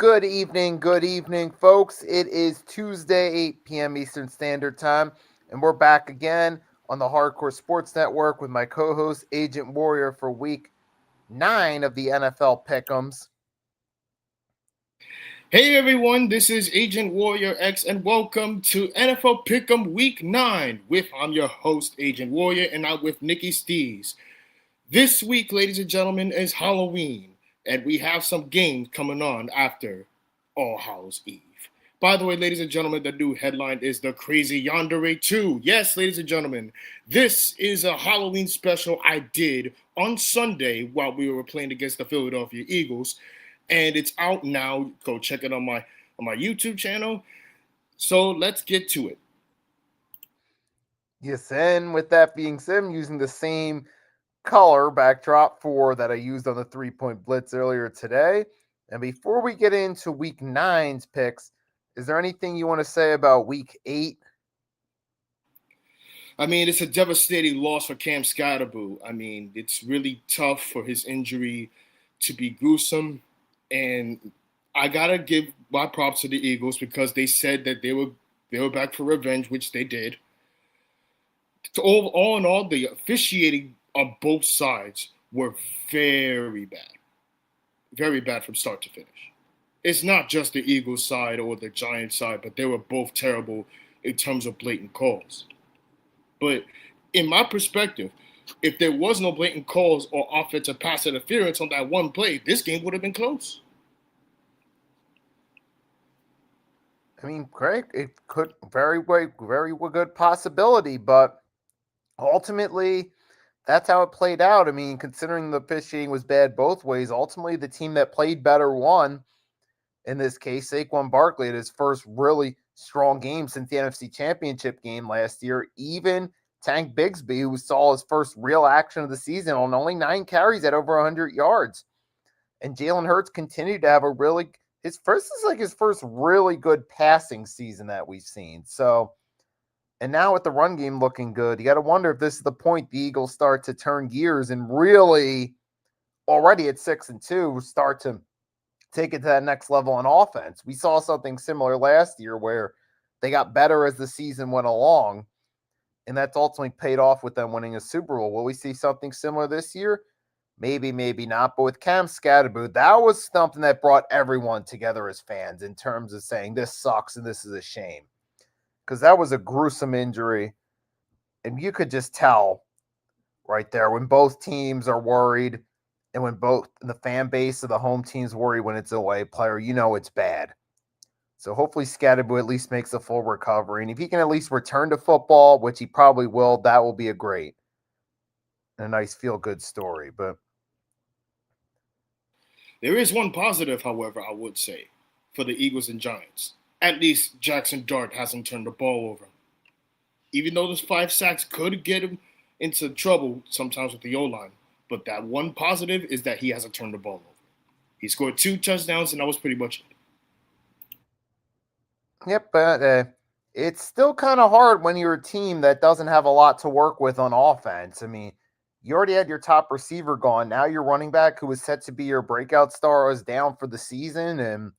Good evening, folks. It is Tuesday, 8 p.m. Eastern Standard Time, and we're back again on the Hardcore Sports Network with my co-host, Agent Warrior, for Week 9 of the NFL Pick'ems. Hey everyone, this is Agent Warrior X, and welcome to NFL Pick'em Week 9. I'm your host, Agent Warrior, and I'm with Nikki Stees. This week, ladies and gentlemen, is Halloween, and we have some games coming on after All Hallows Eve. By the way, ladies and gentlemen, the new headline is The Crazy Yandere 2. Yes, ladies and gentlemen, this is a Halloween special I did on Sunday while we were playing against the Philadelphia Eagles, and it's out now. Go check it on my YouTube channel. So let's get to it. Yes, and with that being said, I'm using the same color backdrop for that I used on the 3-point blitz earlier today. And before we get into Week 9's picks, is there anything you want to say about Week 8? I mean, it's a devastating loss for Cam Scottaboo. I mean, it's really tough for his injury to be gruesome. And I gotta give my props to the Eagles because they said that they were back for revenge, which they did. All in all, the officiating on both sides were very bad from start to finish. It's not just the Eagles side or the Giants side, but they were both terrible in terms of blatant calls. But in my perspective, if there was no blatant calls or offensive pass interference on that one play, this game would have been close. I mean, Craig, it could very good possibility, but ultimately, that's how it played out. I mean, considering the officiating was bad both ways, ultimately the team that played better won. In this case, Saquon Barkley had his first really strong game since the NFC Championship game last year. Even Tank Bigsby, who saw his first real action of the season on only 9 carries at over 100 yards. And Jalen Hurts continued to have his first really good passing season that we've seen. So, and now with the run game looking good, you got to wonder if this is the point the Eagles start to turn gears and really, already at 6-2, start to take it to that next level on offense. We saw something similar last year where they got better as the season went along, and that's ultimately paid off with them winning a Super Bowl. Will we see something similar this year? Maybe, maybe not. But with Cam Scottaboo, that was something that brought everyone together as fans in terms of saying this sucks and this is a shame. Because that was a gruesome injury. And you could just tell right there when both teams are worried and when both the fan base of the home team's worried when it's a away player, you know it's bad. So hopefully Scottaboo at least makes a full recovery. And if he can at least return to football, which he probably will, that will be a nice feel-good story. But There is one positive, however, I would say, for the Eagles and Giants. At least Jackson Dart hasn't turned the ball over. Even though those 5 sacks could get him into trouble sometimes with the O-line, but that one positive is that he hasn't turned the ball over. He scored 2 touchdowns, and that was pretty much it. Yep, but it's still kind of hard when you're a team that doesn't have a lot to work with on offense. I mean, you already had your top receiver gone. Now your running back, who was set to be your breakout star, is down for the season, and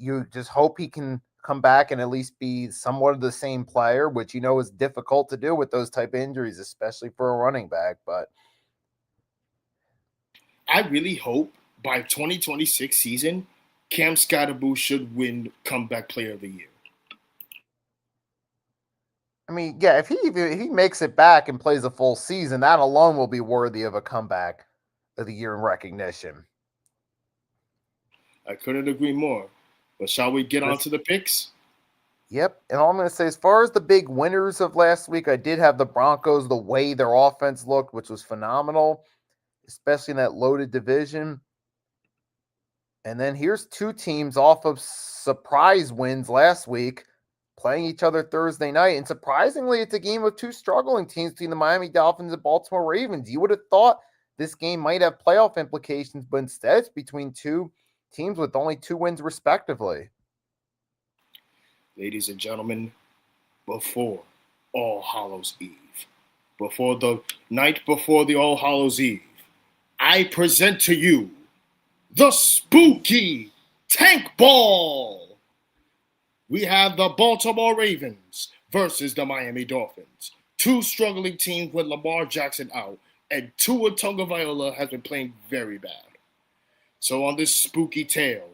you just hope he can come back and at least be somewhat of the same player, which you know is difficult to do with those type of injuries, especially for a running back. But I really hope by 2026 season, Cam Scottaboo should win Comeback Player of the Year. I mean, yeah, if he makes it back and plays a full season, that alone will be worthy of a comeback of the year in recognition. I couldn't agree more. But shall we get on to the picks? Yep. And all I'm going to say, as far as the big winners of last week, I did have the Broncos, the way their offense looked, which was phenomenal, especially in that loaded division. And then here's 2 teams off of surprise wins last week playing each other Thursday night. And surprisingly, it's a game of 2 struggling teams between the Miami Dolphins and Baltimore Ravens. You would have thought this game might have playoff implications, but instead it's between 2 teams with only 2 wins respectively. Ladies and gentlemen, before All Hallows Eve, before the night before the All Hallows Eve, I present to you the spooky Tank Ball. We have the Baltimore Ravens versus the Miami Dolphins. Two struggling teams with Lamar Jackson out, and Tua Tagovailoa has been playing very bad. So on this spooky tale,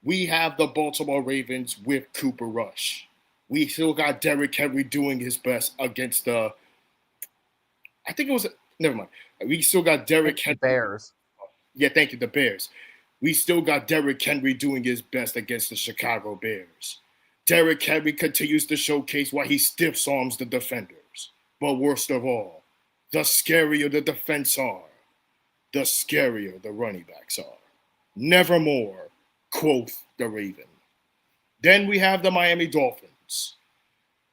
we have the Baltimore Ravens with Cooper Rush. We still got Derrick Henry doing his best against the. I think it was. Never mind. We still got Derrick Henry. Bears. Yeah, thank you, the Bears. We still got Derrick Henry doing his best against the Chicago Bears. Derrick Henry continues to showcase why he stiff arms the defenders. But worst of all, the scarier the defense are, the scarier the running backs are. Nevermore, quoth the Raven. Then we have the Miami Dolphins,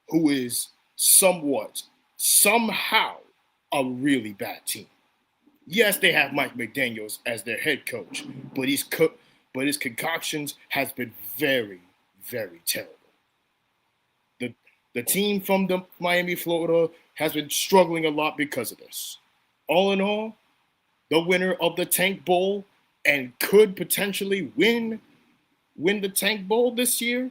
who is somehow, a really bad team. Yes, they have Mike McDaniels as their head coach, but his concoctions has been very, very terrible. The team from the Miami, Florida has been struggling a lot because of this. All in all, the winner of the Tank Bowl and could potentially win the Tank Bowl this year,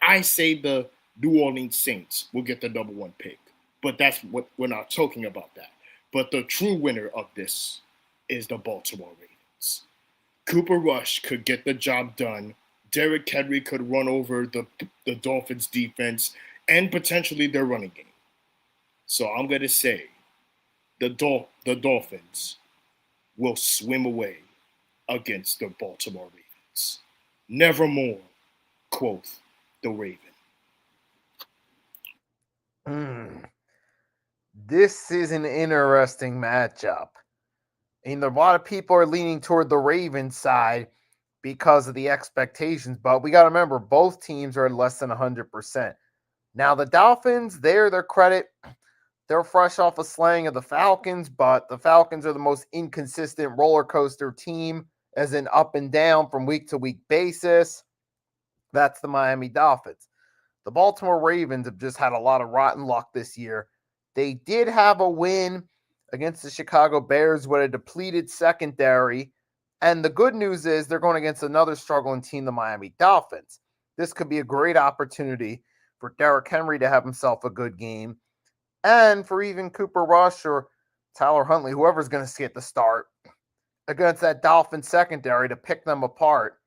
I say the New Orleans Saints will get the number one pick. But that's what we're not talking about that. But the true winner of this is the Baltimore Ravens. Cooper Rush could get the job done. Derrick Henry could run over the Dolphins defense and potentially their running game. So I'm going to say the Dolphins will swim away against the Baltimore Ravens. Nevermore, quoth the Raven. This is an interesting matchup. And a lot of people are leaning toward the Ravens side because of the expectations, but we got to remember both teams are at less than 100%. Now, the Dolphins, their credit, they're fresh off a slaying of the Falcons, but the Falcons are the most inconsistent roller coaster team, as in up and down from week to week basis. That's the Miami Dolphins. The Baltimore Ravens have just had a lot of rotten luck this year. They did have a win against the Chicago Bears with a depleted secondary. And the good news is they're going against another struggling team, the Miami Dolphins. This could be a great opportunity for Derrick Henry to have himself a good game. And for even Cooper Rush or Tyler Huntley, whoever's going to get the start against that Dolphins secondary to pick them apart.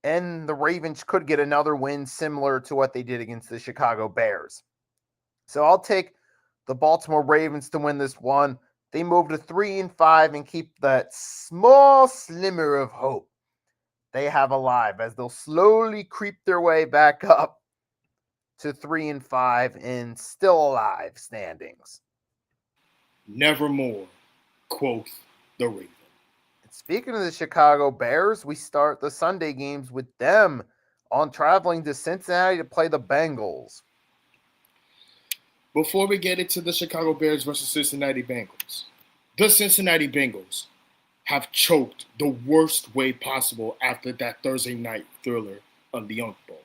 And the Ravens could get another win similar to what they did against the Chicago Bears. So I'll take the Baltimore Ravens to win this one. They move to 3-5 and keep that small slimmer of hope they have alive as they'll slowly creep their way back up to 3-5 and still alive standings. Nevermore, quoth the Raven. Speaking of the Chicago Bears, we start the Sunday games with them on traveling to Cincinnati to play the Bengals. Before we get into the Chicago Bears versus Cincinnati Bengals, the Cincinnati Bengals have choked the worst way possible after that Thursday night thriller on the Unk Bowl.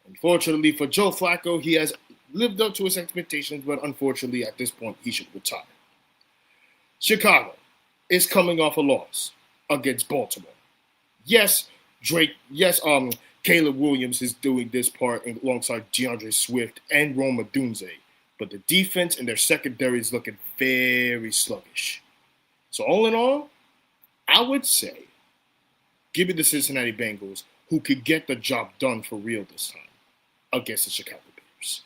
Unfortunately for Joe Flacco, he has lived up to his expectations, but unfortunately at this point he should retire. Chicago is coming off a loss against Baltimore. Yes, Caleb Williams is doing this part alongside DeAndre Swift and Rome Odunze, but the defense and their secondary is looking very sluggish. So all in all, I would say give me the Cincinnati Bengals, who could get the job done for real this time against the Chicago Bears.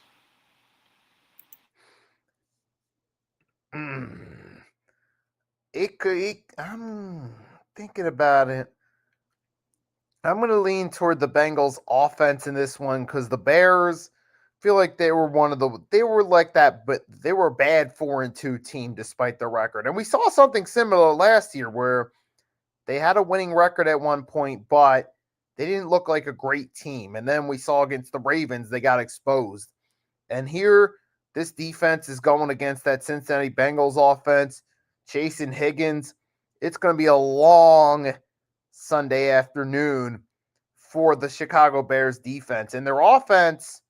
I'm thinking about it. I'm going to lean toward the Bengals offense in this one because the Bears feel like they were like that, but they were a bad 4-2 team despite their record. And we saw something similar last year where they had a winning record at one point, but they didn't look like a great team. And then we saw against the Ravens, they got exposed. And here, this defense is going against that Cincinnati Bengals offense, chasing Higgins. It's going to be a long Sunday afternoon for the Chicago Bears defense. And their offense,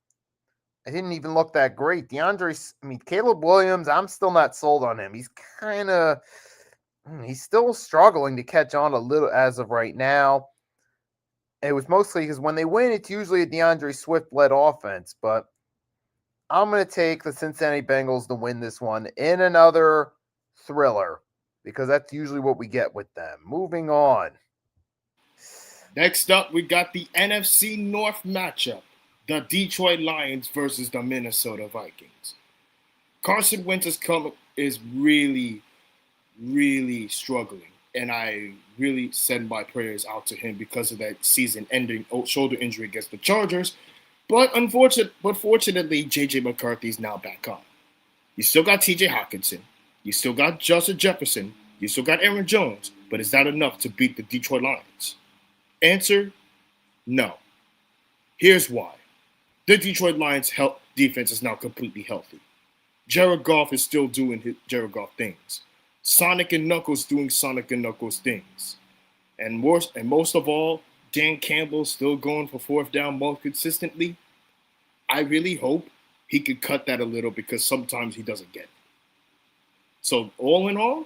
it didn't even look that great. Caleb Williams, I'm still not sold on him. He's still struggling to catch on a little as of right now. It was mostly because when they win, it's usually a DeAndre Swift-led offense. But I'm going to take the Cincinnati Bengals to win this one in another thriller because that's usually what we get with them. Moving on. Next up, we got the NFC North matchup, the Detroit Lions versus the Minnesota Vikings. Carson Wentz is really, really struggling, and I really send my prayers out to him because of that season-ending shoulder injury against the Chargers. But fortunately, J.J. McCarthy's now back on. You still got T.J. Hockenson. You still got Justin Jefferson. You still got Aaron Jones. But is that enough to beat the Detroit Lions? Answer, no. Here's why. The Detroit Lions' defense is now completely healthy. Jared Goff is still doing his Jared Goff things. Sonic and Knuckles doing Sonic and Knuckles things. And most of all, Dan Campbell still going for fourth down more consistently. I really hope he could cut that a little because sometimes he doesn't get it. So all in all,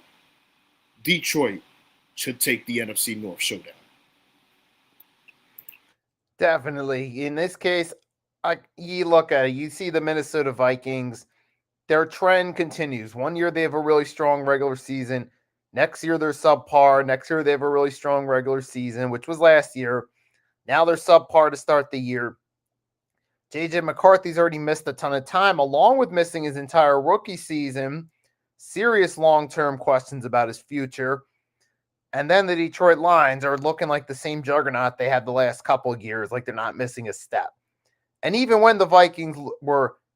Detroit should take the NFC North showdown. Definitely. In this case, you look at it, you see the Minnesota Vikings, their trend continues. One year they have a really strong regular season. Next year they're subpar. Next year they have a really strong regular season, which was last year. Now they're subpar to start the year. J.J. McCarthy's already missed a ton of time, along with missing his entire rookie season. Serious long-term questions about his future. And then the Detroit Lions are looking like the same juggernaut they had the last couple of years, like they're not missing a step. And even when the Vikings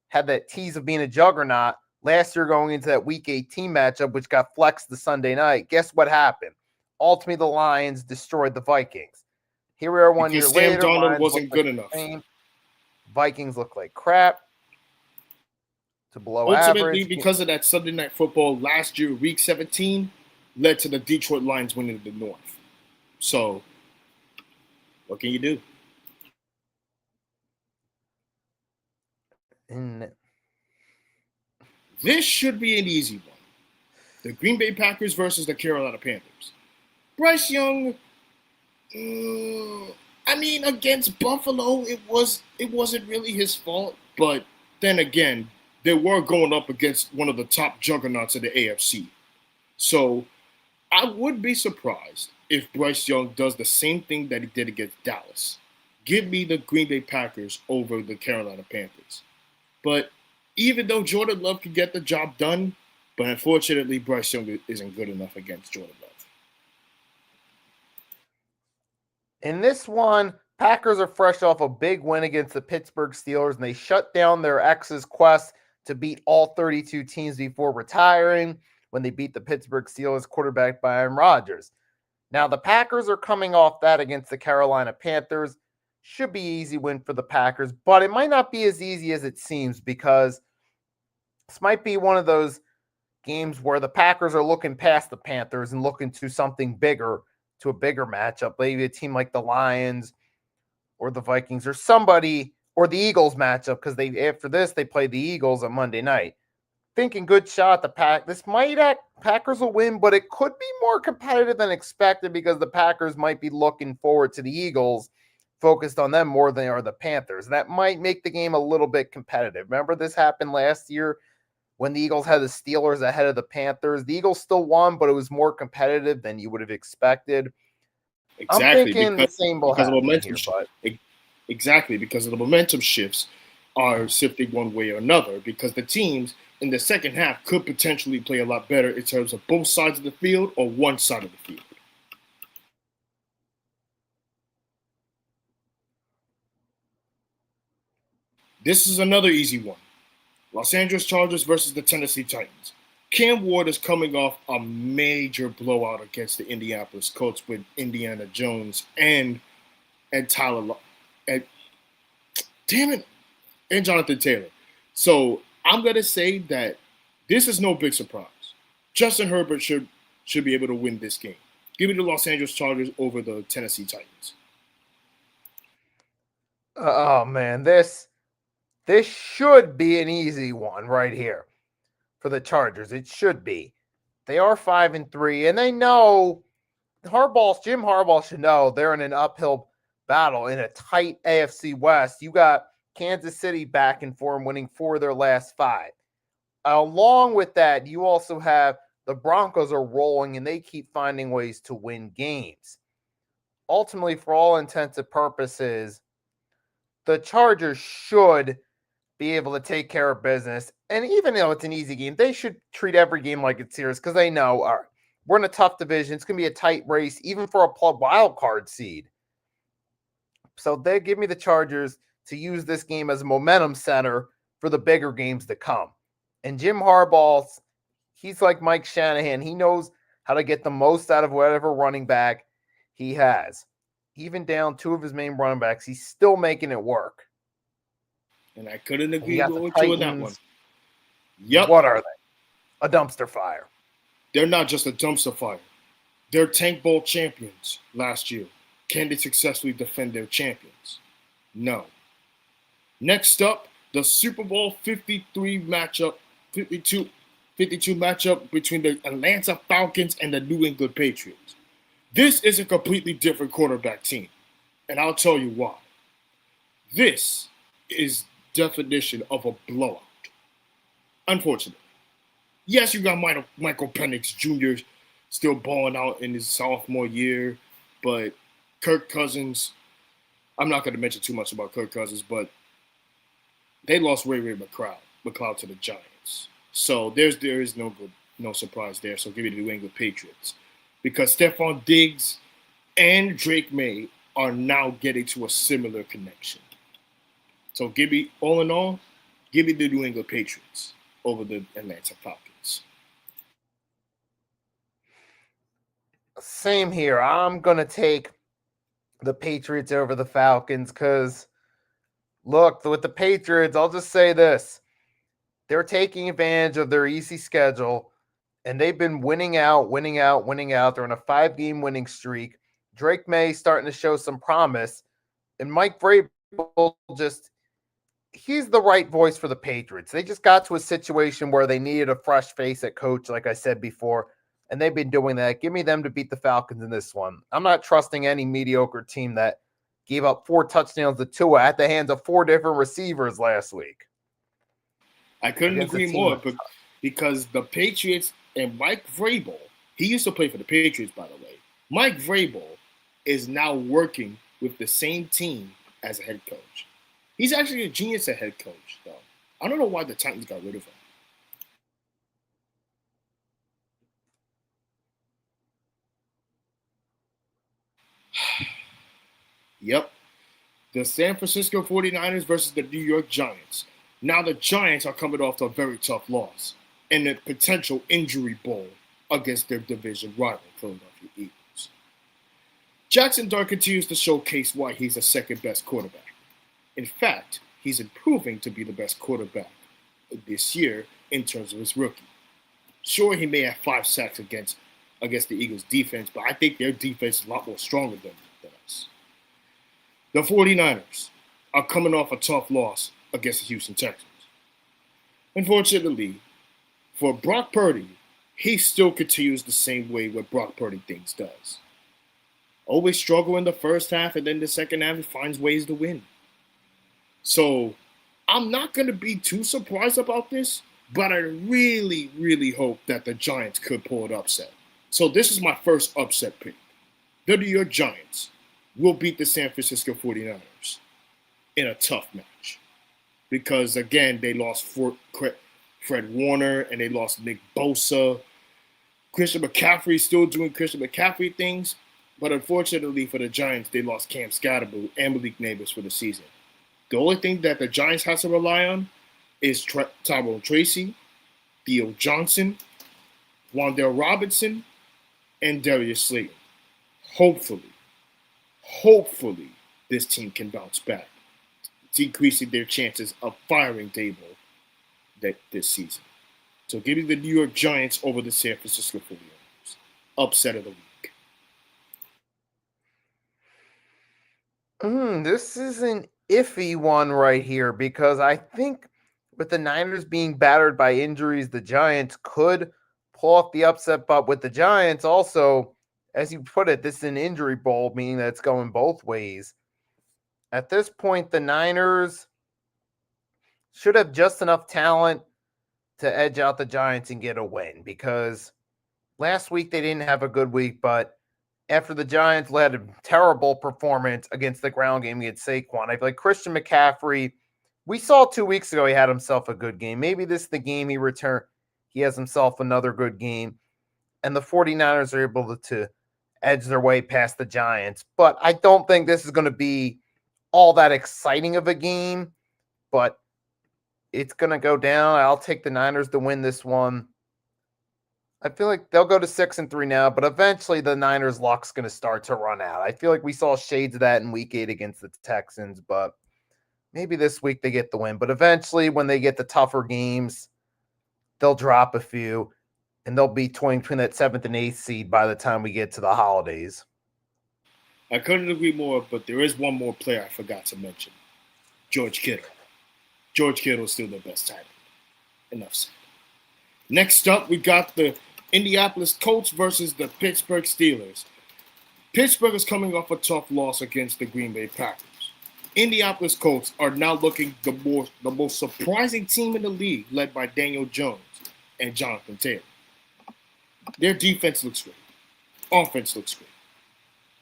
had that tease of being a juggernaut last year going into that Week 18 matchup, which got flexed the Sunday night, guess what happened? Ultimately, the Lions destroyed the Vikings. Here we are one year later. Sam Darnold Lions wasn't good enough. Vikings look like crap. To below Ultimately, average. because of that Sunday Night Football last year, Week 17, led to the Detroit Lions winning the North. So, what can you do? This should be an easy one. The Green Bay Packers versus the Carolina Panthers. Bryce Young, against Buffalo, it wasn't really his fault. But then again, they were going up against one of the top juggernauts of the AFC. So I would be surprised if Bryce Young does the same thing that he did against Dallas. Give me the Green Bay Packers over the Carolina Panthers. But even though Jordan Love can get the job done, but unfortunately Bryce Young isn't good enough against Jordan Love. In this one, Packers are fresh off a big win against the Pittsburgh Steelers, and they shut down their ex's quest to beat all 32 teams before retiring when they beat the Pittsburgh Steelers quarterback by Aaron Rodgers. Now, the Packers are coming off that against the Carolina Panthers. Should be an easy win for the Packers, but it might not be as easy as it seems because this might be one of those games where the Packers are looking past the Panthers and looking to something bigger, to a bigger matchup, maybe a team like the Lions or the Vikings or somebody, or the Eagles matchup, because after this they play the Eagles on Monday night. Thinking good shot the Packers will win, but it could be more competitive than expected because the Packers might be looking forward to the Eagles, focused on them more than they are the Panthers. That might make the game a little bit competitive. Remember this happened last year when the Eagles had the Steelers ahead of the Panthers. The Eagles still won, but it was more competitive than you would have expected. Exactly, I'm thinking the same will happen here, but exactly, because of the momentum shifts are shifting one way or another, because the teams in the second half could potentially play a lot better in terms of both sides of the field or one side of the field. This is another easy one. Los Angeles Chargers versus the Tennessee Titans. Cam Ward is coming off a major blowout against the Indianapolis Colts with Indiana Jones and Tyler and Jonathan Taylor. So I'm going to say that this is no big surprise. Justin Herbert should be able to win this game. Give me the Los Angeles Chargers over the Tennessee Titans. Oh man, this should be an easy one right here for the Chargers. It should be. They are 5-3, and they know Jim Harbaugh should know they're in an uphill battle in a tight AFC West. You got Kansas City back in form, winning 4 of their last 5. Along with that, you also have the Broncos are rolling and they keep finding ways to win games. Ultimately, for all intents and purposes, the Chargers should be able to take care of business. And even though it's an easy game, they should treat every game like it's serious because they know, all right, we're in a tough division. It's going to be a tight race, even for a wild card seed. So they give me the Chargers to use this game as a momentum center for the bigger games to come. And Jim Harbaugh, he's like Mike Shanahan. He knows how to get the most out of whatever running back he has. Even down 2 of his main running backs, he's still making it work. And I couldn't agree more with you on that one. Yep. What are they? A dumpster fire. They're not just a dumpster fire. They're Tank Bowl champions last year. Can they successfully defend their champions? No. Next up, the Super Bowl 52 matchup between the Atlanta Falcons and the New England Patriots. This is a completely different quarterback team, and I'll tell you why. This is definition of a blowout. Unfortunately. Yes, you got Michael Penix Jr. still balling out in his sophomore year, but Kirk Cousins, I'm not going to mention too much about Kirk Cousins, but they lost Ray McCloud to the Giants. So there is no surprise there. So give me the New England Patriots. Because Stephon Diggs and Drake May are now getting to a similar connection. So all in all, give me the New England Patriots over the Atlanta Falcons. Same here. I'm going to take the Patriots over the Falcons because, look, with the Patriots, I'll just say this. They're taking advantage of their easy schedule, and they've been winning out. They're on a 5-game winning streak. Drake May starting to show some promise, and Mike Vrabel he's the right voice for the Patriots. They just got to a situation where they needed a fresh face at coach, like I said before, and they've been doing that. Give me them to beat the Falcons in this one. I'm not trusting any mediocre team that gave up 4 touchdowns to Tua at the hands of 4 different receivers last week. I couldn't agree more, because the Patriots and Mike Vrabel, he used to play for the Patriots, by the way. Mike Vrabel is now working with the same team as a head coach. He's actually a genius at head coach, though. I don't know why the Titans got rid of him. Yep. The San Francisco 49ers versus the New York Giants. Now the Giants are coming off a very tough loss and a potential injury bowl against their division rival, Philadelphia Eagles. Jackson Dart continues to showcase why he's the second best quarterback. In fact, he's improving to be the best quarterback this year in terms of his rookie. Sure, he may have 5 sacks against the Eagles' defense, but I think their defense is a lot more stronger than us. The 49ers are coming off a tough loss against the Houston Texans. Unfortunately, for Brock Purdy, he still continues the same way what Brock Purdy things does. Always struggle in the first half, and then the second half he finds ways to win. So I'm not going to be too surprised about this, but I really, really hope that the Giants could pull an upset. So this is my first upset pick. The New York Giants will beat the San Francisco 49ers in a tough match. Because, again, they lost Fred Warner and they lost Nick Bosa. Christian McCaffrey is still doing Christian McCaffrey things. But unfortunately for the Giants, they lost Cam Scatterbo and Malik Nabers for the season. The only thing that the Giants have to rely on is Tyrone Tracy, Theo Johnson, Wan'Dale Robinson, and Darius Slayton. Hopefully, this team can bounce back, decreasing their chances of firing Dable this season. So give me the New York Giants over the San Francisco 49ers. Upset of the week. This is an iffy one right here because I think with the Niners being battered by injuries, the Giants could pull off the upset. But with the Giants also, as you put it, this is an injury bowl, meaning that it's going both ways. at this point, the Niners should have just enough talent to edge out the Giants and get a win, because last week they didn't have a good week, but after the Giants led a terrible performance against the ground game against Saquon, I feel like Christian McCaffrey, we saw 2 weeks ago he had himself a good game. Maybe this is the game he has himself another good game, and the 49ers are able to edge their way past the Giants. But I don't think this is going to be all that exciting of a game, but it's going to go down. I'll take the Niners to win this one. I feel like they'll go to 6-3 now, but eventually the Niners' luck's going to start to run out. I feel like we saw shades of that in Week 8 against the Texans, but maybe this week they get the win. But eventually, when they get the tougher games, they'll drop a few, and they'll be toying between that 7th and 8th seed by the time we get to the holidays. I couldn't agree more, but there is one more player I forgot to mention. George Kittle. George Kittle is still the best tight end. Enough said. Next up, we got the Indianapolis Colts versus the Pittsburgh Steelers. Pittsburgh is coming off a tough loss against the Green Bay Packers. Indianapolis Colts are now looking the most surprising team in the league, led by Daniel Jones and Jonathan Taylor. Their defense looks great. Offense looks great.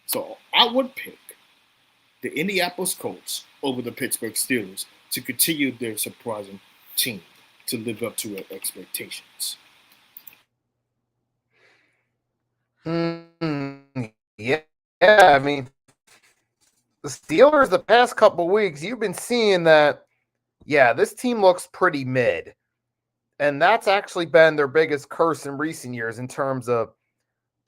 So I would pick the Indianapolis Colts over the Pittsburgh Steelers to continue their surprising team to live up to their expectations. Yeah, I mean, the Steelers the past couple weeks, you've been seeing that, yeah, this team looks pretty mid. And that's actually been their biggest curse in recent years in terms of,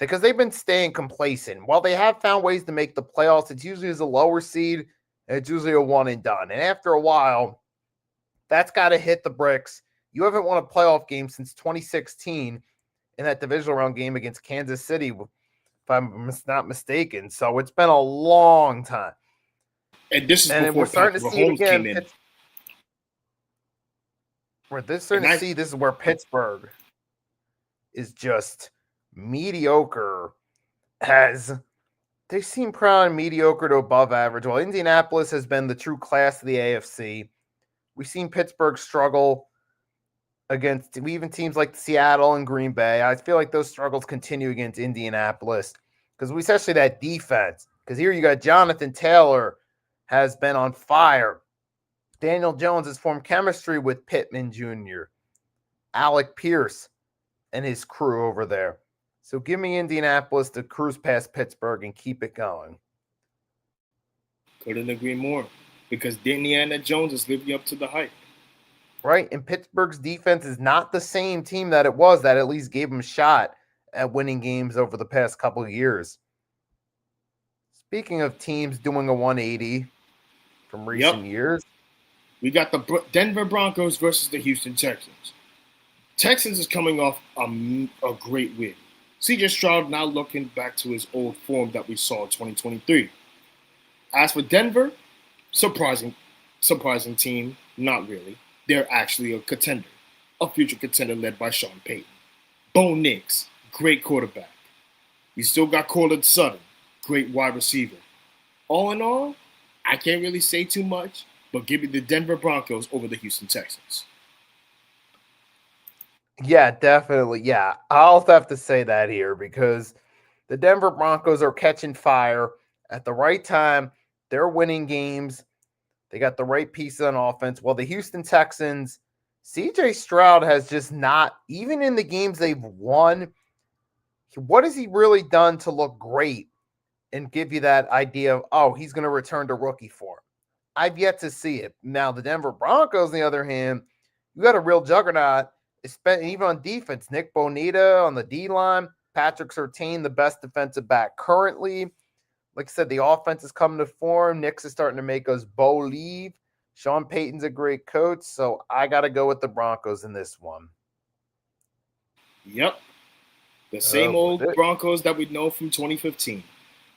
because they've been staying complacent. While they have found ways to make the playoffs, it's usually as a lower seed, and it's usually a one and done. And after a while, that's got to hit the bricks. You haven't won a playoff game since 2016 in that divisional round game against Kansas City, if I'm not mistaken. So it's been a long time. And this is before we're starting to see it again. came in. This is where Pittsburgh is just mediocre. They seem proud mediocre to above average, while Indianapolis has been the true class of the AFC. We've seen Pittsburgh struggle against even teams like Seattle and Green Bay. I feel like those struggles continue against Indianapolis, because especially that defense. Because here you got Jonathan Taylor has been on fire. Daniel Jones has formed chemistry with Pittman Jr., Alec Pierce, and his crew over there. So give me Indianapolis to cruise past Pittsburgh and keep it going. Couldn't agree more, because Indiana Jones is living up to the hype. Right, and Pittsburgh's defense is not the same team that it was that at least gave them a shot at winning games over the past couple of years. Speaking of teams doing a 180 from recent years, we got the Denver Broncos versus the Houston Texans. Texans is coming off a great win. C.J. Stroud now looking back to his old form that we saw in 2023. As for Denver, surprising team, not really. They're actually a contender, a future contender led by Sean Payton. Bo Nix, great quarterback. We still got Cortland Sutton, great wide receiver. All in all, I can't really say too much, but give me the Denver Broncos over the Houston Texans. Yeah, definitely. Yeah, I'll have to say that here, because the Denver Broncos are catching fire at the right time. They're winning games. They got the right pieces on offense. While the Houston Texans, C.J. Stroud has just not, even in the games they've won, what has he really done to look great and give you that idea of, oh, he's going to return to rookie form? I've yet to see it. Now, the Denver Broncos, on the other hand, you got a real juggernaut, even on defense. Nick Bonita on the D-line, Patrick Surtain, the best defensive back currently. Like I said, the offense is coming to form. Nix is starting to make us believe. Sean Payton's a great coach, so I got to go with the Broncos in this one. Yep. The same old Broncos that we know from 2015.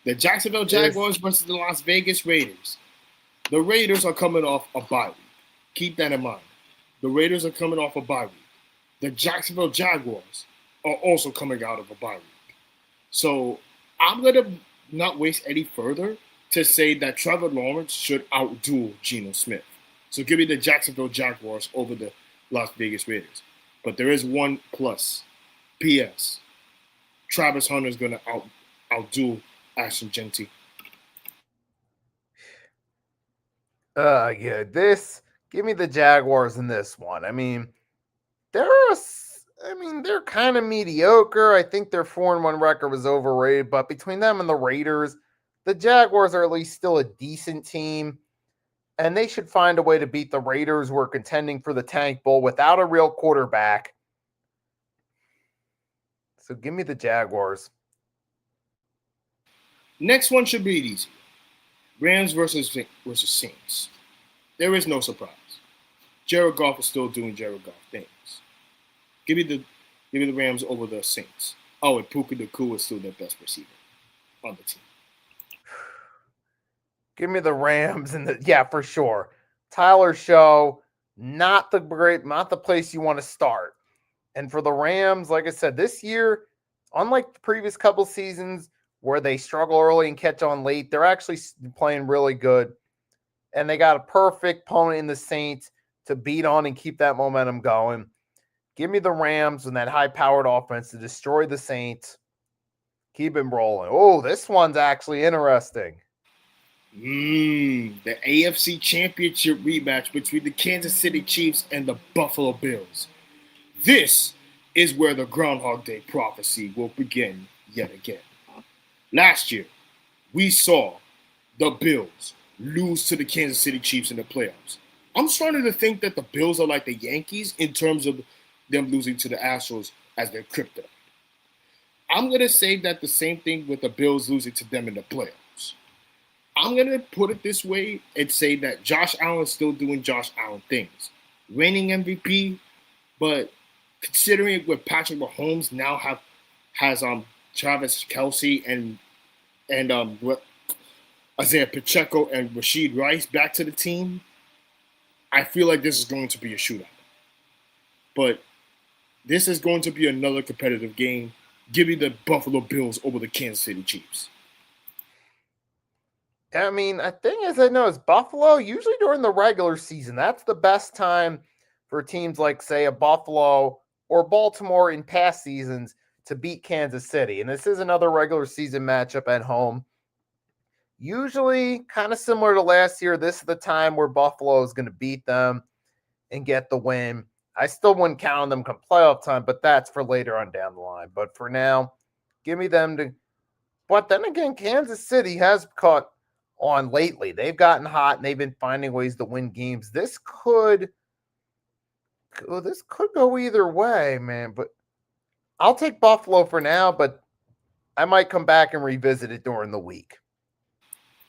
The Jacksonville Jaguars versus the Las Vegas Raiders. The Raiders are coming off a bye week. Keep that in mind. The Raiders are coming off a bye week. The Jacksonville Jaguars are also coming out of a bye week. So I'm going to not waste any further to say that Trevor Lawrence should outduel Geno Smith. So give me the Jacksonville Jaguars over the Las Vegas Raiders. But there is one plus. P.S. Travis Hunter is going to outduel Ashton Jeanty. Give me the Jaguars in this one. I mean, they're kind of mediocre. I think their 4-1 record was overrated, but between them and the Raiders, the Jaguars are at least still a decent team, and they should find a way to beat the Raiders who are contending for the Tank Bowl without a real quarterback. So give me the Jaguars. Next one should be easy. Rams versus Saints. There is no surprise. Jared Goff is still doing Jared Goff things. Give me the Rams over the Saints. Oh, and Puka Nacua is still their best receiver on the team. Give me the Rams for sure. Tyler Show, not the place you want to start. And for the Rams, like I said, this year, unlike the previous couple seasons where they struggle early and catch on late, they're actually playing really good. And they got a perfect opponent in the Saints to beat on and keep that momentum going. Give me the Rams and that high-powered offense to destroy the Saints. Keep them rolling. Oh, this one's actually interesting. The AFC Championship rematch between the Kansas City Chiefs and the Buffalo Bills. This is where the Groundhog Day prophecy will begin yet again. Last year, we saw the Bills lose to the Kansas City Chiefs in the playoffs. I'm starting to think that the Bills are like the Yankees in terms of them losing to the Astros as their kryptonite. I'm going to say that the same thing with the Bills losing to them in the playoffs. I'm going to put it this way and say that Josh Allen is still doing Josh Allen things. Reigning MVP, but considering what Patrick Mahomes now has Travis Kelce and Isaiah Pacheco and Rashid Rice back to the team, I feel like this is going to be a shootout. But this is going to be another competitive game. Give me the Buffalo Bills over the Kansas City Chiefs. I mean, the thing is, I know is Buffalo, usually during the regular season, that's the best time for teams like, say, a Buffalo or Baltimore in past seasons to beat Kansas City. And this is another regular season matchup at home. Usually, kind of similar to last year, this is the time where Buffalo is going to beat them and get the win. I still wouldn't count on them come playoff time, but that's for later on down the line. But for now, give me them to. But then again, Kansas City has caught on lately. They've gotten hot and they've been finding ways to win games. This could go either way, man. But I'll take Buffalo for now, but I might come back and revisit it during the week.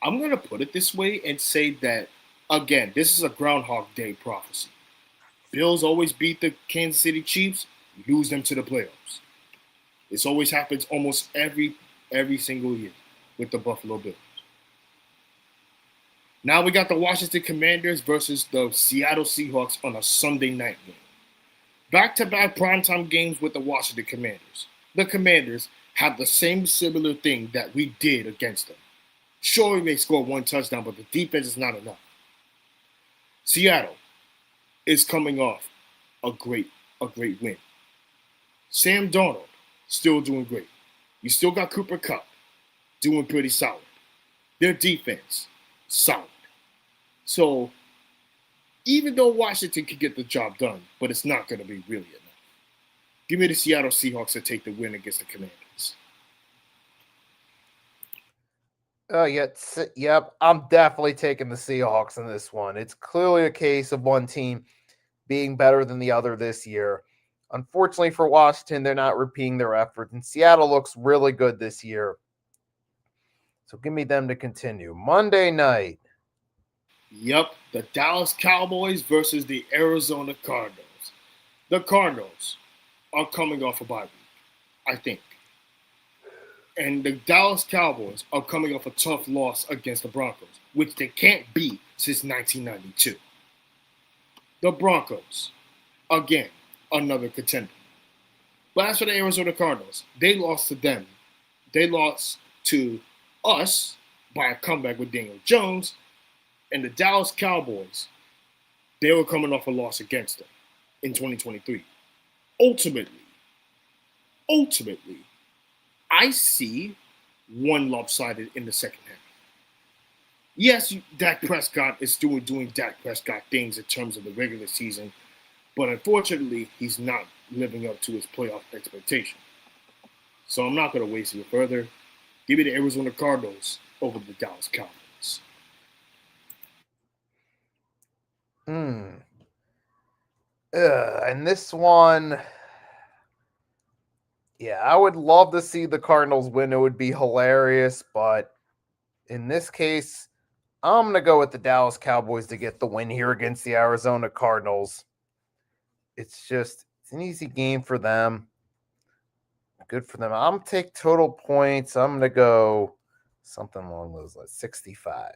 I'm going to put it this way and say that, again, this is a Groundhog Day prophecy. Bills always beat the Kansas City Chiefs, lose them to the playoffs. This always happens almost every single year with the Buffalo Bills. Now we got the Washington Commanders versus the Seattle Seahawks on a Sunday night game. Back-to-back primetime games with the Washington Commanders. The Commanders have the same similar thing that we did against them. Sure, they scored one touchdown, but the defense is not enough. Seattle is coming off a great win. Sam Darnold still doing great. You still got Cooper Kupp doing pretty solid. Their defense, solid. So, even though Washington can get the job done, but it's not going to be really enough. Give me the Seattle Seahawks to take the win against the Commanders. Yep. I'm definitely taking the Seahawks in this one. It's clearly a case of one team being better than the other this year. Unfortunately for Washington, they're not repeating their effort, and Seattle looks really good this year. So give me them to continue. Monday night. Yep, the Dallas Cowboys versus the Arizona Cardinals. The Cardinals are coming off a bye week, I think. And the Dallas Cowboys are coming off a tough loss against the Broncos, which they can't beat since 1992. The Broncos, again, another contender. But as for the Arizona Cardinals, they lost to them. They lost to us by a comeback with Daniel Jones, and the Dallas Cowboys, they were coming off a loss against them in 2023. Ultimately, I see one lopsided in the second half. Yes, Dak Prescott is still doing Dak Prescott things in terms of the regular season, but unfortunately, he's not living up to his playoff expectation. So I'm not going to waste it further. Give me the Arizona Cardinals over the Dallas Cowboys. And this one, yeah, I would love to see the Cardinals win. It would be hilarious, but in this case, I'm going to go with the Dallas Cowboys to get the win here against the Arizona Cardinals. It's an easy game for them. Good for them. I'm going to take total points. I'm going to go something along those lines, 65.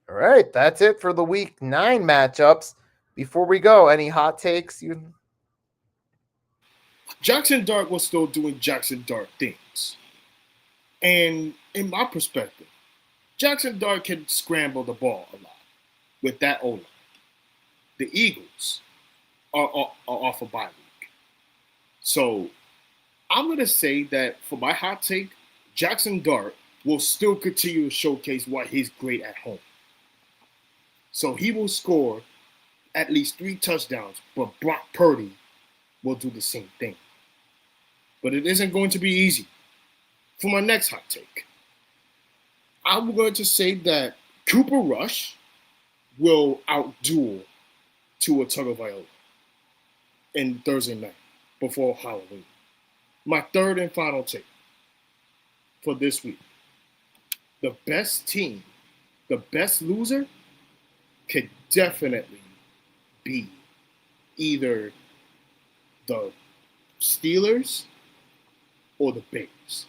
All right, that's it for the week 9 matchups. Before we go, any hot takes? Jackson Dart was still doing Jackson Dart things. And in my perspective, Jackson Dart can scramble the ball a lot with that O-line. The Eagles are off a bye week. So I'm going to say that for my hot take, Jackson Dart will still continue to showcase why he's great at home. So he will score at least 3 touchdowns, but Brock Purdy will do the same thing. But it isn't going to be easy. For my next hot take, I'm going to say that Cooper Rush will outduel Tua Tagovailoa in Thursday night before Halloween. My third and final take for this week. The best team, the best loser, could definitely be either the Steelers or the Bears.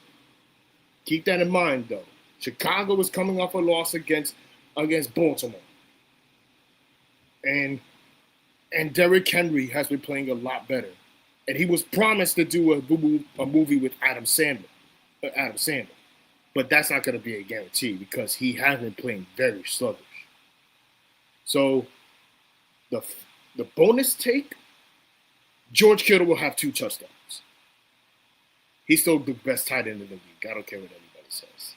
Keep that in mind, though. Chicago is coming off a loss against Baltimore. And Derrick Henry has been playing a lot better. And he was promised to do a movie with Adam Sandler. But that's not going to be a guarantee because he has been playing very sluggish. So the bonus take, George Kittle will have 2 touchdowns. He's still the best tight end in the league. I don't care what anybody says.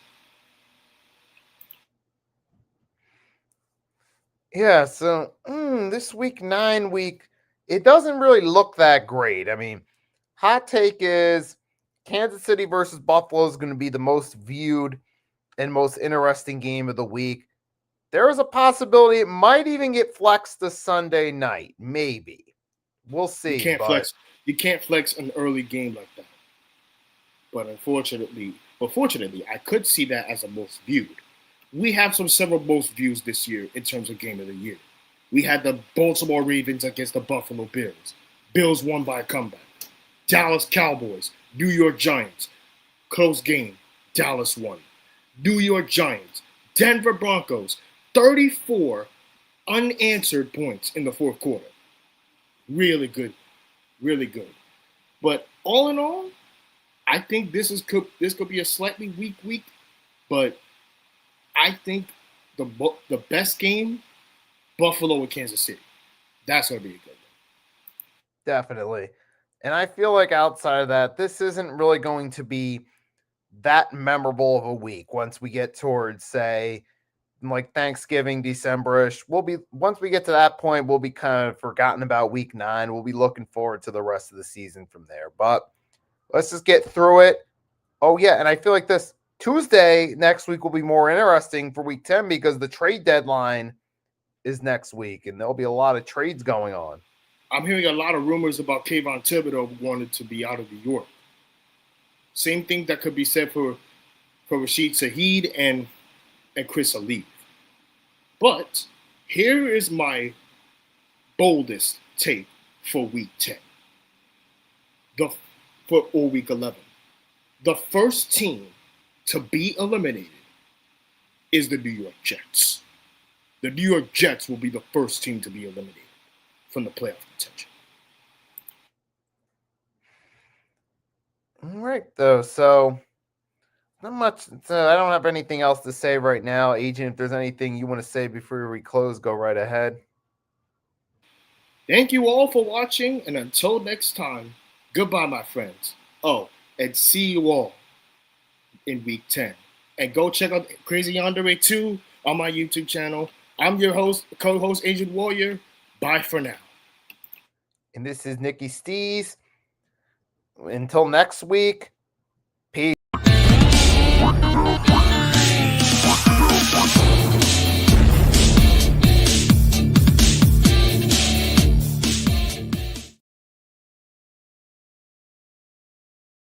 Yeah, so this week 9 week, it doesn't really look that great. I mean, hot take is Kansas City versus Buffalo is going to be the most viewed and most interesting game of the week. There is a possibility it might even get flexed to Sunday night. Maybe. We'll see. You can't flex an early game like that. But fortunately, I could see that as a most viewed. We have several most views this year in terms of game of the year. We had the Baltimore Ravens against the Buffalo Bills. Bills won by a comeback. Dallas Cowboys, New York Giants. Close game. Dallas won. New York Giants, Denver Broncos. 34 unanswered points in the fourth quarter. Really good. Really good. But all in all, I think this could be a slightly weak week, but I think the best game, Buffalo and Kansas City. That's going to be a good one. Definitely. And I feel like outside of that, this isn't really going to be that memorable of a week once we get towards, say, like Thanksgiving, December-ish. Once we get to that point, we'll be kind of forgotten about week 9. We'll be looking forward to the rest of the season from there. But let's just get through it. Oh, yeah, and I feel like this Tuesday next week will be more interesting for week 10 because the trade deadline is next week, and there'll be a lot of trades going on. I'm hearing a lot of rumors about Kayvon Thibodeau wanting to be out of New York. Same thing that could be said for Rashid Shaheed and Chris Olave. But here is my boldest take for week 10. Or week 11. The first team to be eliminated is the New York Jets. The New York Jets will be the first team to be eliminated from the playoff contention. All right, though. So Not much. I don't have anything else to say right now, Agent. If there's anything you want to say before we close, go right ahead. Thank you all for watching, and until next time, goodbye, my friends. Oh, and see you all in week 10. And go check out Crazy Yandere 2 on my YouTube channel. I'm your host, co-host Agent Warrior. Bye for now. And this is Nikki Stees. Until next week,